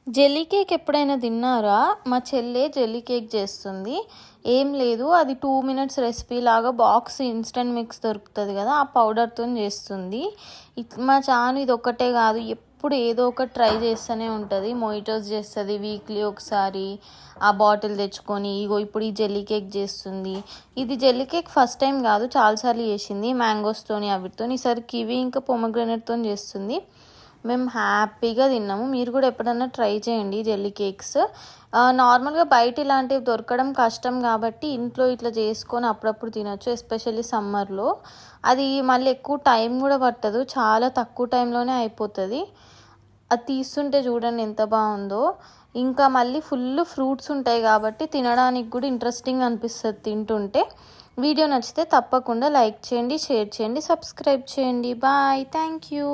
Jelly cake ఎప్పుడైనా తిన్నారా? మా చెల్లె జెల్లీ కేక్ చేస్తుంది. ఏం లేదు, అది 2 మినిట్స్ రెసిపీ లాగా బాక్స్ ఇన్స్టెంట్ మిక్స్ దొరుకుతుంది కదా, ఆ పౌడర్తో చేస్తుంది. మా చాను ఇది ఒక్కటే కాదు, ఎప్పుడు ఏదో ఒకటి ట్రై చేస్తూనే ఉంటుంది. మొయిటోస్ చేస్తుంది వీక్లీ ఒకసారి, ఆ బాటిల్ తెచ్చుకొని. ఇగో ఇప్పుడు ఈ జెల్లీ కేక్ చేస్తుంది. ఇది జెల్లీ కేక్ ఫస్ట్ టైం కాదు, చాలాసార్లు చేసింది మ్యాంగోస్తోని అవిటితో. ఈసారి కివి ఇంకా పొమగ్రెనేట్తో చేస్తుంది. మేము హ్యాపీగా తిన్నాము. మీరు కూడా ఎప్పుడన్నా ట్రై చేయండి జెల్లీ కేక్స్. నార్మల్గా బయట ఇలాంటివి దొరకడం కష్టం కాబట్టి ఇంట్లో ఇట్లా చేసుకొని అప్పుడప్పుడు తినొచ్చు, ఎస్పెషల్లీ సమ్మర్లో. అది మళ్ళీ ఎక్కువ టైం కూడా పట్టదు, చాలా తక్కువ టైంలోనే అయిపోతుంది. అది తీస్తుంటే చూడండి ఎంత బాగుందో. ఇంకా మళ్ళీ ఫుల్ ఫ్రూట్స్ ఉంటాయి కాబట్టి తినడానికి కూడా ఇంట్రెస్టింగ్ అనిపిస్తుంది తింటుంటే. వీడియో నచ్చితే తప్పకుండా లైక్ చేయండి, షేర్ చేయండి, సబ్స్క్రైబ్ చేయండి. Bye, thank you.